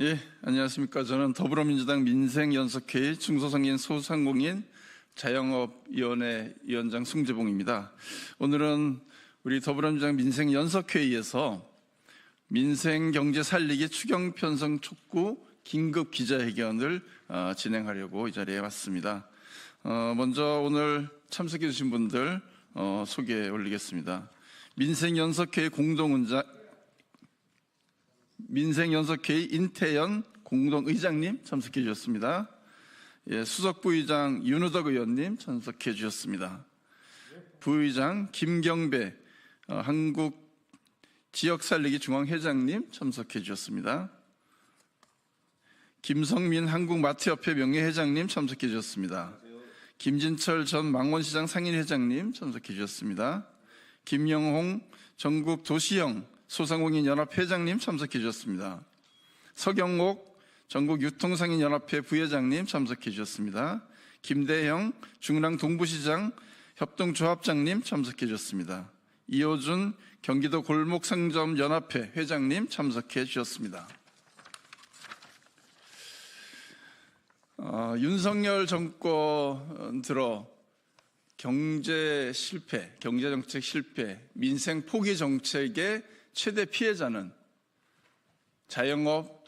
예, 안녕하십니까. 저는 더불어민주당 민생연석회의 중소상인 소상공인 자영업위원회 위원장 송재봉입니다. 오늘은 우리 더불어민주당 민생연석회의에서 민생경제 살리기 추경 편성 촉구 긴급 기자회견을 진행하려고 이 자리에 왔습니다. 먼저 오늘 참석해 주신 분들 소개해 올리겠습니다. 민생연석회의 민생연석회의 인태연 공동의장님 참석해 주셨습니다. 예, 수석부의장 윤우덕 의원님 참석해 주셨습니다. 부의장 김경배 한국지역살리기 중앙회장님 참석해 주셨습니다. 김성민 한국마트협회 명예회장님 참석해 주셨습니다. 김진철 전 망원시장 상인회장님 참석해 주셨습니다. 김영홍 전국도시형 소상공인연합회장님 참석해 주셨습니다. 서경옥 전국유통상인연합회 부회장님 참석해 주셨습니다. 김대형 중랑동부시장 협동조합장님 참석해 주셨습니다. 이호준 경기도 골목상점연합회 회장님 참석해 주셨습니다. 윤석열 정권 들어 경제 실패, 경제정책 실패, 민생 포기 정책의 최대 피해자는 자영업,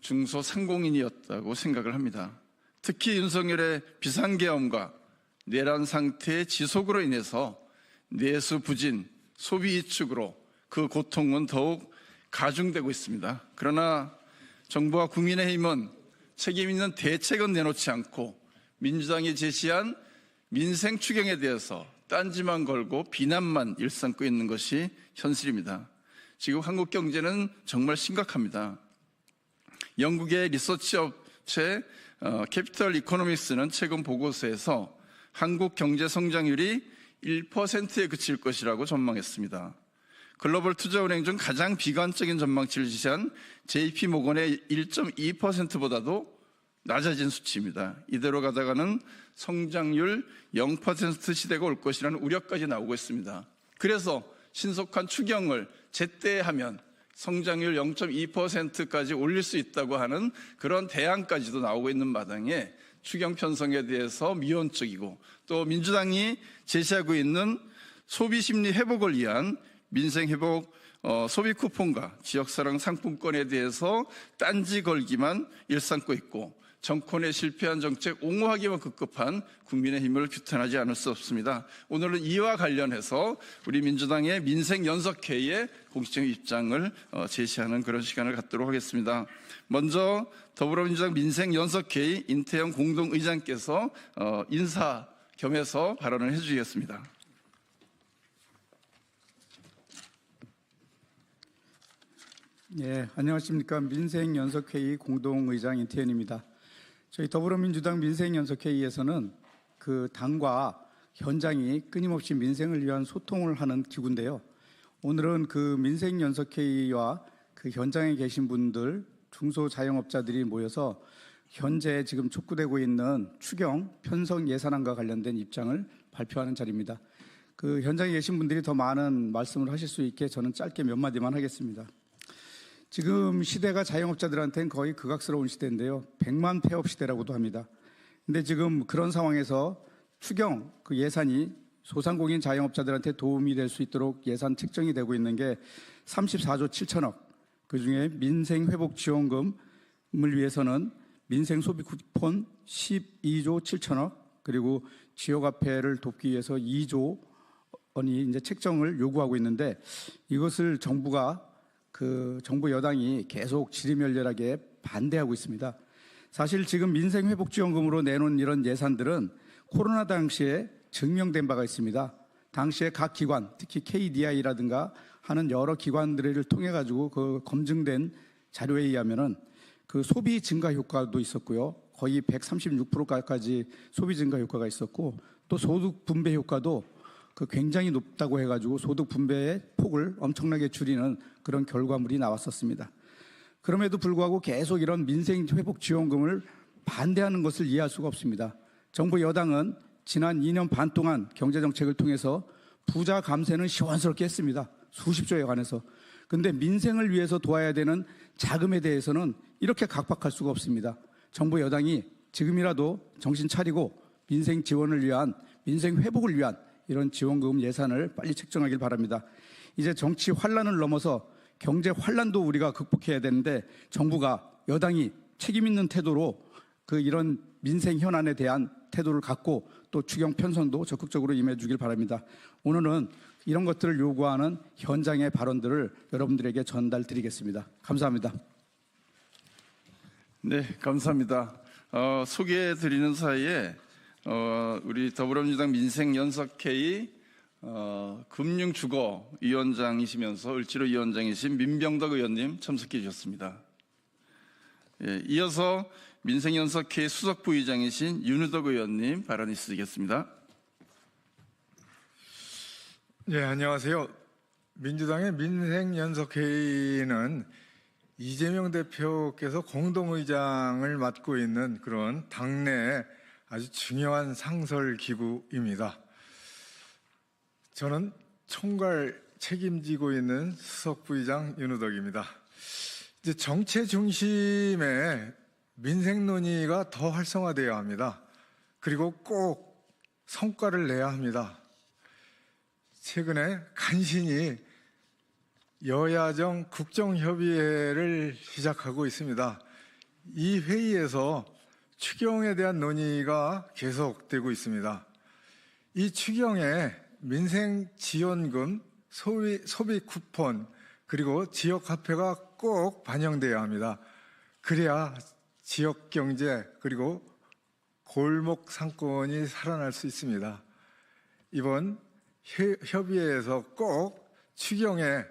중소상공인이었다고 생각을 합니다. 특히 윤석열의 비상계엄과 내란 상태의 지속으로 인해서 내수 부진, 소비 위축으로 그 고통은 더욱 가중되고 있습니다. 그러나 정부와 국민의힘은 책임 있는 대책은 내놓지 않고 민주당이 제시한 민생 추경에 대해서 딴지만 걸고 비난만 일삼고 있는 것이 현실입니다. 지금 한국 경제는 정말 심각합니다. 영국의 리서치 업체 캐피털 이코노믹스는 최근 보고서에서 한국 경제 성장률이 1%에 그칠 것이라고 전망했습니다. 글로벌 투자은행 중 가장 비관적인 전망치를 지시한 JP모건의 1.2%보다도 낮아진 수치입니다. 이대로 가다가는 성장률 0% 시대가 올 것이라는 우려까지 나오고 있습니다. 그래서 신속한 추경을 제때 하면 성장률 0.2%까지 올릴 수 있다고 하는 그런 대안까지도 나오고 있는 마당에 추경 편성에 대해서 미온적이고 또 민주당이 제시하고 있는 소비 심리 회복을 위한 민생 회복 소비 쿠폰과 지역사랑 상품권에 대해서 딴지 걸기만 일삼고 있고 정권의 실패한 정책 옹호하기만 급급한 국민의힘을 규탄하지 않을 수 없습니다. 오늘은 이와 관련해서 우리 민주당의 민생연석회의의 공식적인 입장을 제시하는 그런 시간을 갖도록 하겠습니다. 먼저 더불어민주당 민생연석회의 인태영 공동의장께서 인사 겸해서 발언을 해주시겠습니다. 예, 안녕하십니까. 민생연석회의 공동의장 인태현입니다. 저희 더불어민주당 민생연석회의에서는 그 당과 현장이 끊임없이 민생을 위한 소통을 하는 기구인데요. 오늘은 그 민생연석회의와 그 현장에 계신 분들, 중소자영업자들이 모여서 현재 지금 촉구되고 있는 추경 편성 예산안과 관련된 입장을 발표하는 자리입니다. 그 현장에 계신 분들이 더 많은 말씀을 하실 수 있게 저는 짧게 몇 마디만 하겠습니다. 지금 시대가 자영업자들한테는 거의 극악스러운 시대인데요. 100만 폐업 시대라고도 합니다. 근데 지금 그런 상황에서 추경 그 예산이 소상공인 자영업자들한테 도움이 될 수 있도록 예산 책정이 되고 있는 게 34조 7천억. 그중에 민생회복지원금을 위해서는 민생소비 쿠폰 12조 7천억, 그리고 지역화폐를 돕기 위해서 2조 원이 이제 책정을 요구하고 있는데 이것을 정부가 정부 여당이 계속 지리멸렬하게 반대하고 있습니다. 사실 지금 민생회복지원금으로 내놓은 이런 예산들은 코로나 당시에 증명된 바가 있습니다. 당시에 각 기관, 특히 KDI라든가 하는 여러 기관들을 통해 가지고 그 검증된 자료에 의하면은 그 소비 증가 효과도 있었고요. 거의 136%까지 소비 증가 효과가 있었고 또 소득 분배 효과도 그 굉장히 높다고 해가지고 소득 분배의 폭을 엄청나게 줄이는 그런 결과물이 나왔었습니다. 그럼에도 불구하고 계속 이런 민생회복지원금을 반대하는 것을 이해할 수가 없습니다. 정부 여당은 지난 2년 반 동안 경제정책을 통해서 부자 감세는 시원스럽게 했습니다. 수십 조에 관해서. 근데 민생을 위해서 도와야 되는 자금에 대해서는 이렇게 각박할 수가 없습니다. 정부 여당이 지금이라도 정신 차리고 민생 지원을 위한, 민생 회복을 위한 이런 지원금 예산을 빨리 책정하길 바랍니다. 이제 정치 환란을 넘어서 경제 환란도 우리가 극복해야 되는데 정부가, 여당이 책임 있는 태도로 이런 민생 현안에 대한 태도를 갖고 또 추경 편성도 적극적으로 임해 주길 바랍니다. 오늘은 이런 것들을 요구하는 현장의 발언들을 여러분들에게 전달드리겠습니다. 감사합니다. 네, 감사합니다. 소개해드리는 사이에 우리 더불어민주당 민생연석회의 금융주거위원장이시면서 을지로위원장이신 민병덕 의원님 참석해 주셨습니다. 예, 이어서 민생연석회의 수석부의장이신 윤우덕 의원님 발언 있으시겠습니다. 네, 안녕하세요. 민주당의 민생연석회의는 이재명 대표께서 공동의장을 맡고 있는 그런 당내 아주 중요한 상설기구입니다. 저는 총괄 책임지고 있는 수석부의장 윤우덕입니다. 이제 정체 중심의 민생 논의가 더 활성화되어야 합니다. 그리고 꼭 성과를 내야 합니다. 최근에 간신히 여야정 국정협의회를 시작하고 있습니다. 이 회의에서 추경에 대한 논의가 계속되고 있습니다. 이 추경에 민생지원금, 소비 쿠폰, 그리고 지역화폐가 꼭 반영돼야 합니다. 그래야 지역경제 그리고 골목 상권이 살아날 수 있습니다. 이번 협의회에서 꼭 추경에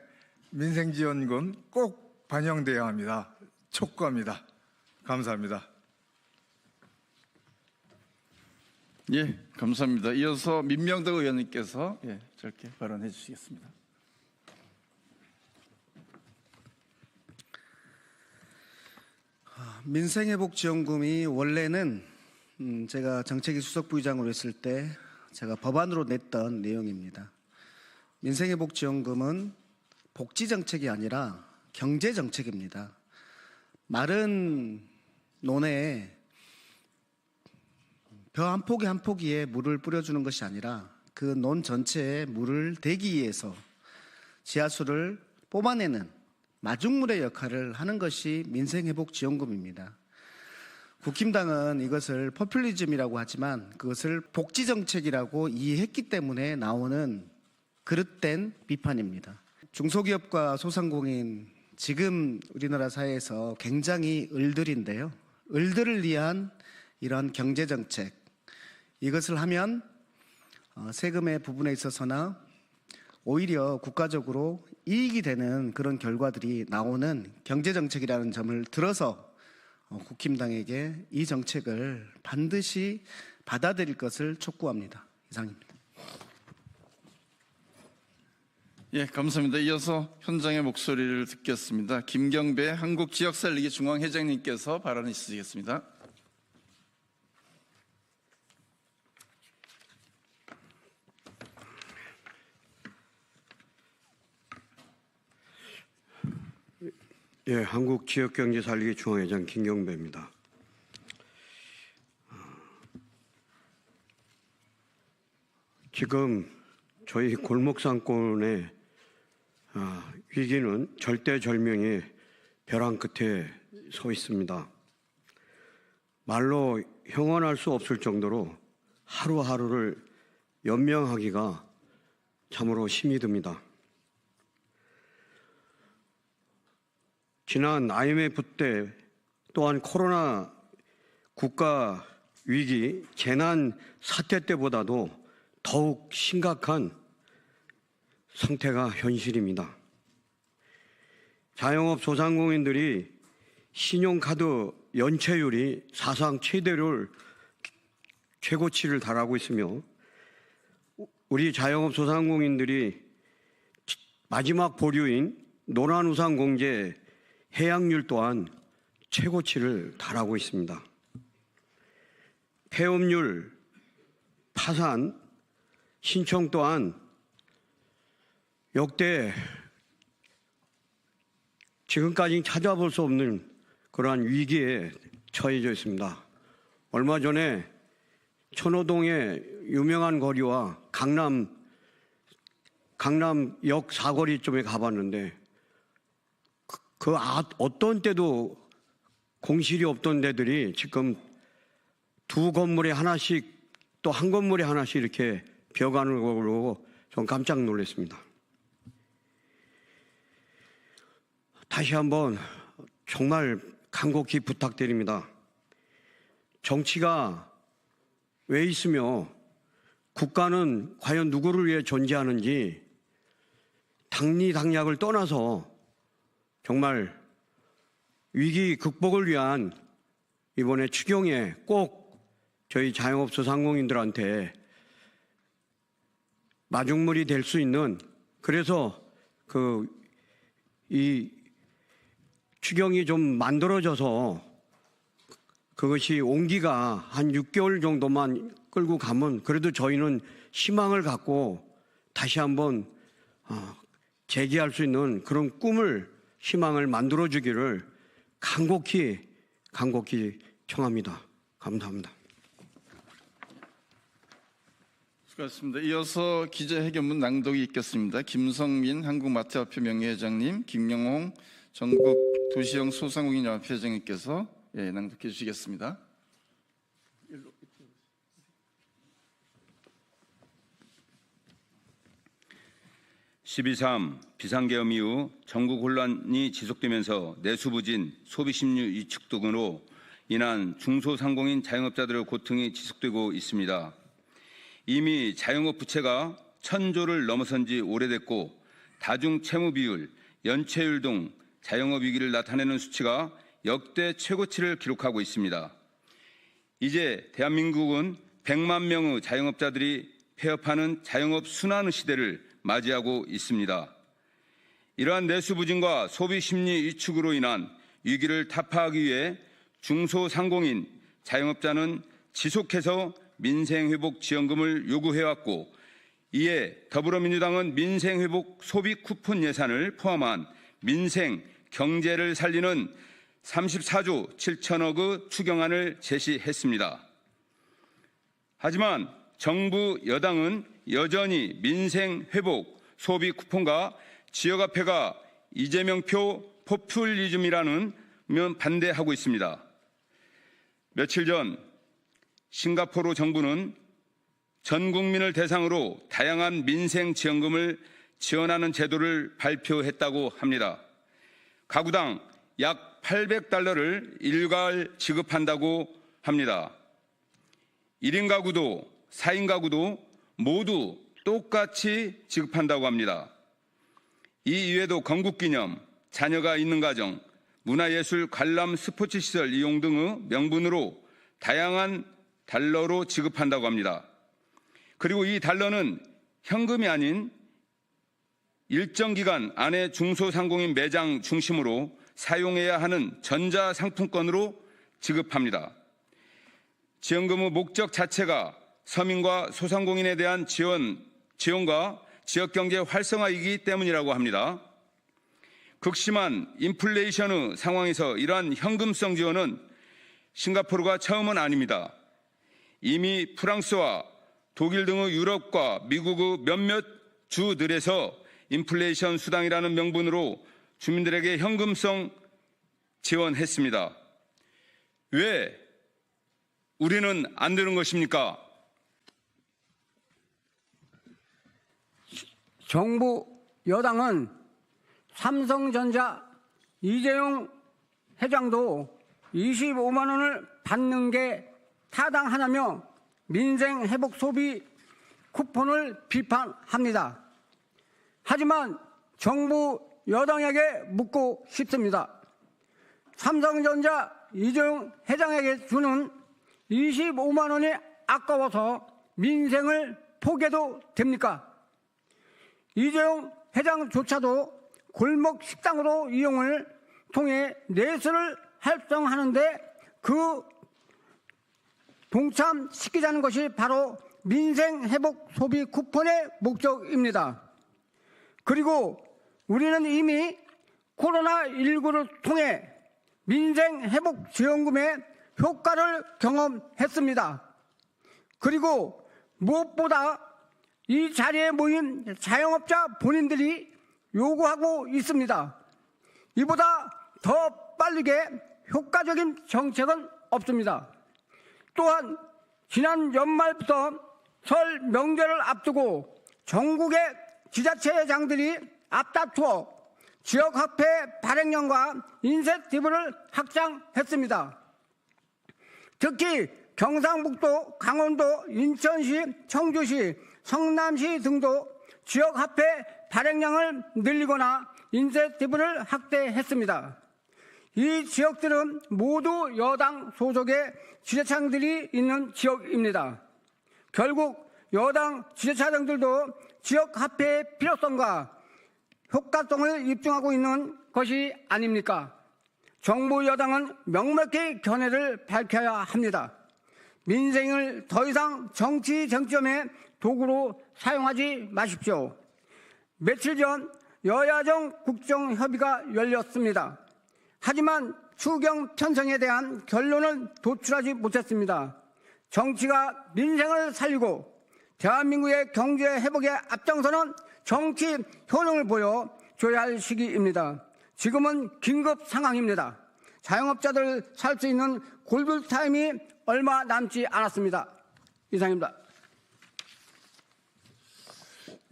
민생지원금 꼭 반영돼야 합니다. 촉구합니다. 감사합니다. 예, 감사합니다. 이어서 민병덕 의원님께서 짧게 발언해 주시겠습니다. 민생회복지원금이 원래는 제가 정책위 수석부의장으로 했을 때 제가 법안으로 냈던 내용입니다. 민생회복지원금은 복지정책이 아니라 경제정책입니다. 마른 논에 벼 한 포기 한 포기에 물을 뿌려주는 것이 아니라 그 논 전체에 물을 대기 위해서 지하수를 뽑아내는 마중물의 역할을 하는 것이 민생회복지원금입니다. 국힘당은 이것을 포퓰리즘이라고 하지만 그것을 복지정책이라고 이해했기 때문에 나오는 그릇된 비판입니다. 중소기업과 소상공인, 지금 우리나라 사회에서 굉장히 을들인데요. 을들을 위한 이런 경제정책, 이것을 하면 세금의 부분에 있어서나 오히려 국가적으로 이익이 되는 그런 결과들이 나오는 경제정책이라는 점을 들어서 국힘당에게 이 정책을 반드시 받아들일 것을 촉구합니다. 이상입니다. 예, 감사합니다. 이어서 현장의 목소리를 듣겠습니다. 김경배 한국지역살리기 중앙회장님께서 발언해 주시겠습니다. 예, 한국지역경제살리기 중앙회장 김경배입니다. 지금 저희 골목상권의 위기는 절대절명의 벼랑 끝에 서 있습니다. 말로 형언할 수 없을 정도로 하루하루를 연명하기가 참으로 힘이 듭니다. 지난 IMF 때 또한 코로나 국가 위기 재난 사태 때보다도 더욱 심각한 상태가 현실입니다. 자영업 소상공인들이 신용카드 연체율이 사상 최고치를 달하고 있으며 우리 자영업 소상공인들이 마지막 보류인 노란우산공제 해약률 또한 최고치를 달하고 있습니다. 폐업률, 파산, 신청 또한 역대 지금까지 찾아볼 수 없는 그러한 위기에 처해져 있습니다. 얼마 전에 천호동의 유명한 거리와 강남역 사거리쯤에 가봤는데 어떤 때도 공실이 없던 데들이 지금 두 건물에 하나씩 또 한 건물에 하나씩 이렇게 벼가는 걸로 좀 깜짝 놀랐습니다. 다시 한번 정말 간곡히 부탁드립니다. 정치가 왜 있으며 국가는 과연 누구를 위해 존재하는지 당리당략을 떠나서 정말 위기 극복을 위한 이번에 추경에 꼭 저희 자영업 소상공인들한테 마중물이 될 수 있는, 그래서 이 추경이 좀 만들어져서 그것이 온기가 한 6개월 정도만 끌고 가면 그래도 저희는 희망을 갖고 다시 한번 재기할 수 있는 그런 꿈을, 희망을 만들어주기를 간곡히 청합니다. 감사합니다. 수고하셨습니다. 이어서 기자회견문 낭독이 있겠습니다. 김성민 한국마트협회 명예회장님, 김영홍 전국도시형 소상공인연합회 회장님께서 낭독해 주시겠습니다. 12.3 비상계엄 이후 전국 혼란이 지속되면서 내수부진, 소비심리 위축 등으로 인한 중소상공인 자영업자들의 고통이 지속되고 있습니다. 이미 자영업 부채가 1,000조를 넘어선 지 오래됐고 다중채무 비율, 연체율 등 자영업 위기를 나타내는 수치가 역대 최고치를 기록하고 있습니다. 이제 대한민국은 100만 명의 자영업자들이 폐업하는 자영업 순환의 시대를 맞이하고 있습니다. 이러한 내수부진과 소비심리 위축으로 인한 위기를 타파하기 위해 중소상공인 자영업자는 지속해서 민생회복지원금을 요구해왔고, 이에 더불어민주당은 민생회복 소비 쿠폰 예산을 포함한 민생 경제를 살리는 34조 7천억의 추경안을 제시했습니다. 하지만 정부 여당은 여전히 민생회복 소비 쿠폰과 지역화폐가 이재명표 포퓰리즘이라는 면 반대하고 있습니다. 며칠 전 싱가포르 정부는 전 국민을 대상으로 다양한 민생 지원금을 지원하는 제도를 발표했다고 합니다. 가구당 약 $800를 일괄 지급한다고 합니다. 1인 가구도 4인 가구도 모두 똑같이 지급한다고 합니다. 이 이외에도 건국기념, 자녀가 있는 가정, 문화예술 관람 스포츠시설 이용 등의 명분으로 다양한 달러로 지급한다고 합니다. 그리고 이 달러는 현금이 아닌 일정 기간 안에 중소상공인 매장 중심으로 사용해야 하는 전자상품권으로 지급합니다. 지원금의 목적 자체가 서민과 소상공인에 대한 지원과 지역경제 활성화이기 때문이라고 합니다. 극심한 인플레이션의 상황에서 이러한 현금성 지원은 싱가포르가 처음은 아닙니다. 이미 프랑스와 독일 등의 유럽과 미국의 몇몇 주들에서 인플레이션 수당이라는 명분으로 주민들에게 현금성 지원했습니다. 왜 우리는 안 되는 것입니까? 정부 여당은 삼성전자 이재용 회장도 25만 원을 받는 게 타당하냐며 민생회복 소비 쿠폰을 비판합니다. 하지만 정부 여당에게 묻고 싶습니다. 삼성전자 이재용 회장에게 주는 25만 원이 아까워서 민생을 포기해도 됩니까? 이재용 회장조차도 골목 식당으로 이용을 통해 내수를 활성화하는데 그 동참시키자는 것이 바로 민생회복 소비 쿠폰의 목적입니다. 그리고 우리는 이미 코로나19를 통해 민생회복지원금의 효과를 경험했습니다. 그리고 무엇보다 이 자리에 모인 자영업자 본인들이 요구하고 있습니다. 이보다 더 빠르게 효과적인 정책은 없습니다. 또한 지난 연말부터 설 명절을 앞두고 전국의 지자체장들이 앞다투어 지역화폐 발행량과 인센티브를 확장했습니다. 특히 경상북도, 강원도, 인천시, 청주시, 성남시 등도 지역화폐 발행량을 늘리거나 인센티브를 확대했습니다. 이 지역들은 모두 여당 소속의 지자체장들이 있는 지역입니다. 결국 여당 지자체장들도 지역화폐의 필요성과 효과성을 입증하고 있는 것이 아닙니까? 정부 여당은 명확히 견해를 밝혀야 합니다. 민생을 더 이상 정치 쟁점의 도구로 사용하지 마십시오. 며칠 전 여야정 국정협의가 열렸습니다. 하지만 추경 편성에 대한 결론을 도출하지 못했습니다. 정치가 민생을 살리고 대한민국의 경제 회복에 앞장서는 정치 효능을 보여줘야 할 시기입니다. 지금은 긴급 상황입니다. 자영업자들 살 수 있는 골든타임이 얼마 남지 않았습니다. 이상입니다.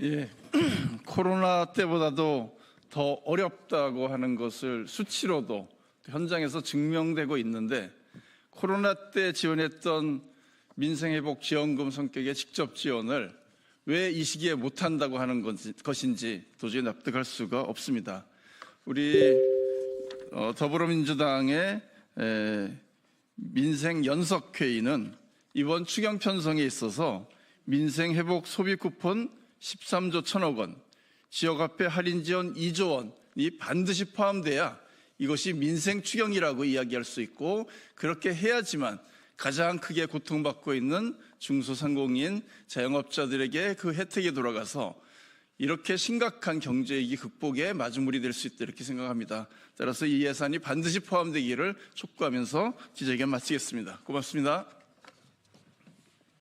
예, 코로나 때보다도 더 어렵다고 하는 것을 수치로도 현장에서 증명되고 있는데 코로나 때 지원했던 민생회복지원금 성격의 직접 지원을 왜 이 시기에 못한다고 하는 것인지 도저히 납득할 수가 없습니다. 우리 더불어민주당의 민생연석회의는 이번 추경 편성에 있어서 민생회복 소비 쿠폰 13조 1천억 원, 지역화폐 할인 지원 2조 원이 반드시 포함돼야 이것이 민생 추경이라고 이야기할 수 있고 그렇게 해야지만 가장 크게 고통받고 있는 중소상공인 자영업자들에게 그 혜택이 돌아가서 이렇게 심각한 경제위기 극복에 마주물이 될 수 있다 이렇게 생각합니다. 따라서 이 예산이 반드시 포함되기를 촉구하면서 기자회견 마치겠습니다. 고맙습니다.